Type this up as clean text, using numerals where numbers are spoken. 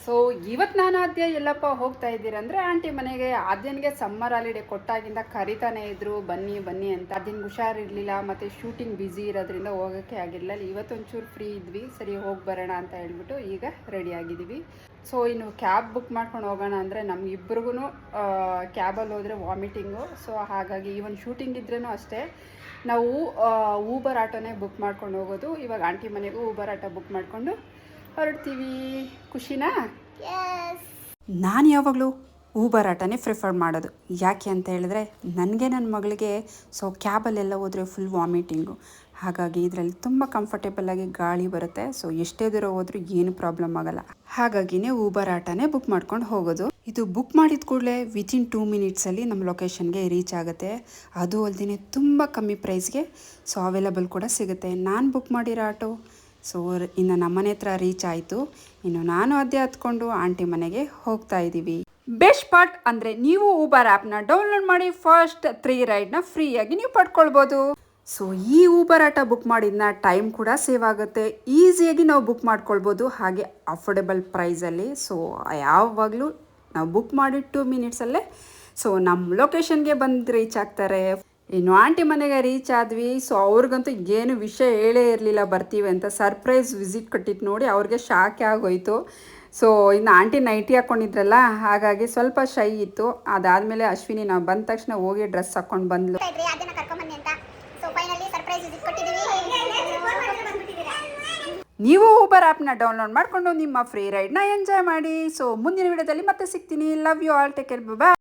So ಇವತ್ತು ನಾನು ಆದ್ಯ ಎಲ್ಲಪ್ಪ ಹೋಗ್ತಾ ಇದ್ದೀರಂದ್ರೆ ಆಂಟಿ ಮನೆಗೆ. ಆದ್ಯನಿಗೆ ಸಮ್ಮರ್ ಹಾಲಿಡೇ ಕೊಟ್ಟಾಗಿಂದ ಕರಿತಾನೆ ಇದ್ರು ಬನ್ನಿ ಬನ್ನಿ ಅಂತ. ಆದ್ಯನ್ಗೆ ಹುಷಾರಿರಲಿಲ್ಲ ಮತ್ತು ಶೂಟಿಂಗ್ ಬ್ಯುಸಿ ಇರೋದ್ರಿಂದ ಹೋಗೋಕ್ಕೆ ಆಗಿರಲಿಲ್ಲ. ಇವತ್ತೊಂಚೂರು ಫ್ರೀ ಇದ್ವಿ, ಸರಿ ಹೋಗಿ ಬರೋಣ ಅಂತ ಹೇಳ್ಬಿಟ್ಟು ಈಗ ರೆಡಿ ಆಗಿದ್ದೀವಿ. ಸೊ ಇನ್ನು ಕ್ಯಾಬ್ ಬುಕ್ ಮಾಡ್ಕೊಂಡು ಹೋಗೋಣ ಅಂದರೆ ನಮಗಿಬ್ರಿಗೂ ಕ್ಯಾಬಲ್ಲಿ ಹೋದರೆ ವಾಮಿಟಿಂಗು. ಸೊ ಹಾಗಾಗಿ ಈವನ್ ಶೂಟಿಂಗ್ ಇದ್ರೂ ಅಷ್ಟೇ ನಾವು ಊಬರ್ ಆಟೋನೇ ಬುಕ್ ಮಾಡ್ಕೊಂಡು ಹೋಗೋದು. ಇವಾಗ ಆಂಟಿ ಮನೆಗೂ ಊಬರ್ ಆಟೋ ಬುಕ್ ಮಾಡಿಕೊಂಡು ಹೊರಡ್ತೀವಿ. ಖುಷಿನಾ? ನಾನು ಯಾವಾಗಲೂ ಊಬರ್ ಆಟೋನೇ ಪ್ರಿಫರ್ ಮಾಡೋದು. ಯಾಕೆ ಅಂತ ಹೇಳಿದ್ರೆ ನನಗೆ ನನ್ನ ಮಗಳಿಗೆ ಕ್ಯಾಬಲ್ಲೆಲ್ಲ ಹೋದರೆ ಫುಲ್ ವಾಮಿಟಿಂಗು. ಹಾಗಾಗಿ ಇದರಲ್ಲಿ ತುಂಬ ಕಂಫರ್ಟೇಬಲಾಗಿ ಗಾಳಿ ಬರುತ್ತೆ. ಸೊ ಎಷ್ಟೇ ದೂರ ಹೋದ್ರೂ ಏನು ಪ್ರಾಬ್ಲಮ್ ಆಗಲ್ಲ. ಹಾಗಾಗಿನೇ ಊಬರ್ ಆಟೋನೇ ಬುಕ್ ಮಾಡ್ಕೊಂಡು ಹೋಗೋದು. ಇದು ಬುಕ್ ಮಾಡಿದ ಕೂಡಲೇ ವಿತಿನ್ 2 ಮಿನಿಟ್ಸಲ್ಲಿ ನಮ್ಮ ಲೊಕೇಶನ್ಗೆ ರೀಚ್ ಆಗುತ್ತೆ. ಅದು ಅಲ್ಲದೆ ತುಂಬ ಕಮ್ಮಿ ಪ್ರೈಸ್ಗೆ ಅವೈಲಬಲ್ ಕೂಡ ಸಿಗುತ್ತೆ. ನಾನು ಬುಕ್ ಮಾಡಿರೋ ಆಟೋ ಇನ್ನು ನಮ್ಮನೆ ಹತ್ರ ರೀಚ್ ಆಯಿತು. ಇನ್ನು ನಾನು ಅದೇ ಹತ್ಕೊಂಡು ಆಂಟಿ ಮನೆಗೆ ಹೋಗ್ತಾ ಇದ್ದೀವಿ. ಬೆಸ್ಟ್ ಪಾರ್ಟ್ ಅಂದರೆ ನೀವು ಊಬರ್ ಆ್ಯಪ್ನ ಡೌನ್ಲೋಡ್ ಮಾಡಿ ಫಸ್ಟ್ 3 ರೈಡ್ನ ಫ್ರೀಯಾಗಿ ನೀವು ಪಡ್ಕೊಳ್ಬೋದು. ಈ ಊಬರ್ ಆಟೋ ಬುಕ್ ಮಾಡಿದ್ನ ಟೈಮ್ ಕೂಡ ಸೇವ್ ಆಗುತ್ತೆ. ಈಸಿಯಾಗಿ ನಾವು ಬುಕ್ ಮಾಡ್ಕೊಳ್ಬೋದು, ಹಾಗೆ ಅಫೋರ್ಡೆಬಲ್ ಪ್ರೈಸಲ್ಲಿ. ಯಾವಾಗಲೂ ನಾವು ಬುಕ್ ಮಾಡಿ 2 ಮಿನಿಟ್ಸಲ್ಲೇ ನಮ್ಮ ಲೊಕೇಶನ್ಗೆ ಬಂದು ರೀಚ್ ಆಗ್ತಾರೆ. ಇನ್ನು ಆಂಟಿ ಮನೆಗೆ ರೀಚ್ ಆದ್ವಿ. ಅವ್ರಿಗಂತೂ ಏನು ವಿಷಯ ಹೇಳೇ ಇರಲಿಲ್ಲ ಬರ್ತೀವಿ ಅಂತ. ಸರ್ಪ್ರೈಸ್ ವಿಸಿಟ್ ಕೊಟ್ಟಿದ್ದು ನೋಡಿ ಅವ್ರಿಗೆ ಶಾಕೆ ಆಗೋಯ್ತು. ಇನ್ನು ಆಂಟಿ ನೈಟಿ ಹಾಕ್ಕೊಂಡಿದ್ರಲ್ಲ, ಹಾಗಾಗಿ ಸ್ವಲ್ಪ ಶೈ ಇತ್ತು. ಅದಾದಮೇಲೆ ಅಶ್ವಿನಿ ನಾವು ಬಂದ ತಕ್ಷಣ ಹೋಗಿ ಡ್ರೆಸ್ ಹಾಕ್ಕೊಂಡು ಬಂದ್ಲು. ನೀವು ಊಬರ್ ಆ್ಯಪ್ನ ಡೌನ್ಲೋಡ್ ಮಾಡಿಕೊಂಡು ನಿಮ್ಮ ಫ್ರೀ ರೈಡ್ನ ಎಂಜಾಯ್ ಮಾಡಿ. ಮುಂದಿನ ವಿಡಿಯೋದಲ್ಲಿ ಮತ್ತೆ ಸಿಗ್ತೀನಿ. Love you all, take care, bye.